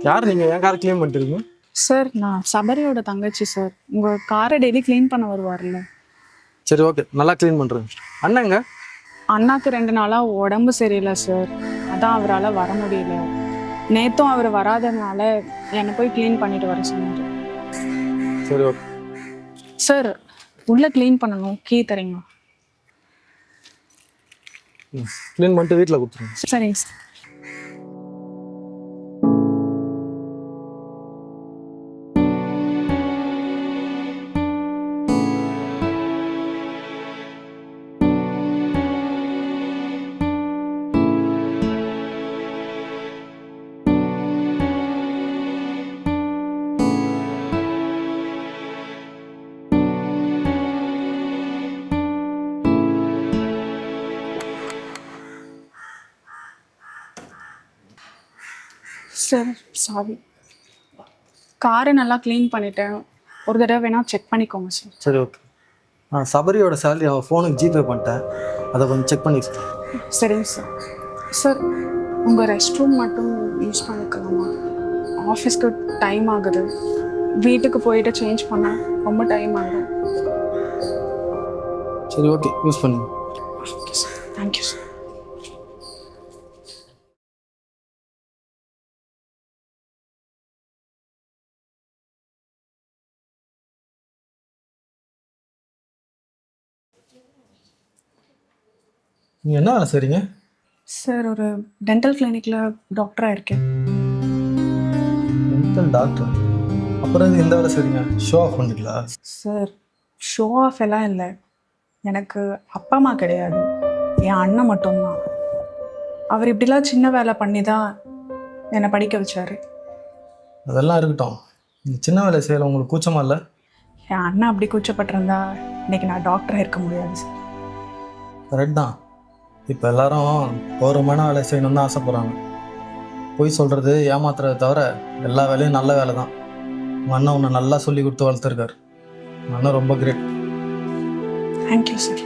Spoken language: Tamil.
யார் நீங்கள் என் காரை க்ளீன் பண்ணிட்டுருக்கீங்க? சார் நான் சபரியோட தங்கச்சி சார். உங்கள் காரை டெய்லி க்ளீன் பண்ண வருவார்ல. சரி ஓகே, நல்லா க்ளீன் பண்ணுறேன். அண்ணாங்க? அண்ணாக்கு 2 நாளாக உடம்பு சரியில்லை சார். அதான் அவரால் வர முடியல. நேற்றும் அவர் வராதனால என்னை போய் க்ளீன் பண்ணிட்டு வர சொன்னார். சரி ஓகே. சார் உள்ளே க்ளீன் பண்ணணும், கீ தரீங்களா? க்ளீன் பண்ணிட்டு வீட்டில் கொடுத்துருங்க. சரிங்க சார். Sir sorry. காரை நல்லா க்ளீன் பண்ணிட்டேன். ஒரு தடவை வேணால் செக் பண்ணிக்கோங்க சார். சரி ஓகே. நான் சபரியோட சேலரி அவன் ஃபோனுக்கு ஜிபே பண்ணிட்டேன், அதை கொஞ்சம் செக் பண்ணிக்கிறேன். சரிங்க சார். சார் உங்கள் ரெஸ்ட் ரூம் மட்டும் யூஸ் பண்ணிக்கலாமா? ஆஃபீஸ்க்கு டைம் ஆகுது. வீட்டுக்கு போயிட்டு சேஞ்ச் பண்ண ரொம்ப டைம் ஆகும். சரி ஓகே, யூஸ் பண்ணுங்க. Okay sir, thank you sir. நீங்கள் என்ன வேலை செய்கிறீங்க? சார் ஒரு டென்டல் கிளினிக்கில் டாக்டராக இருக்கேன். Dental doctor? அப்புறம் இது எந்த வேலை செய்கிறீங்க? ஷோ ஆஃப் பண்ணிங்களா? சார் ஷோ ஆஃப் எல்லாம் இல்லை. எனக்கு அப்பா அம்மா கிடையாது, என் அண்ணன் மட்டும்தான். அவர் இப்படிலாம் சின்ன வேலை பண்ணி தான் என்னை படிக்க வச்சார். அதெல்லாம் இருக்கட்டும், இந்த சின்ன வேலை செய்யல உங்களுக்கு கூச்சமா இல்லை? என் அண்ணன் அப்படி கூச்சப்பட்டிருந்தா இன்னைக்கு நான் டாக்டராக இருக்க முடியாது சார். கரெக்ட் தான். இப்போ எல்லாரும் கௌரவமான வேலை செய்யணும்னு தான் ஆசைப்பட்றாங்க. பொய் சொல்கிறது, ஏமாத்துறதை தவிர எல்லா வேலையும் நல்ல வேலை தான். உங்கள் அண்ணன் உன்னை நல்லா சொல்லி கொடுத்து வளர்த்துருக்காரு. உங்கள் அண்ணன் ரொம்ப கிரேட். Thank you sir.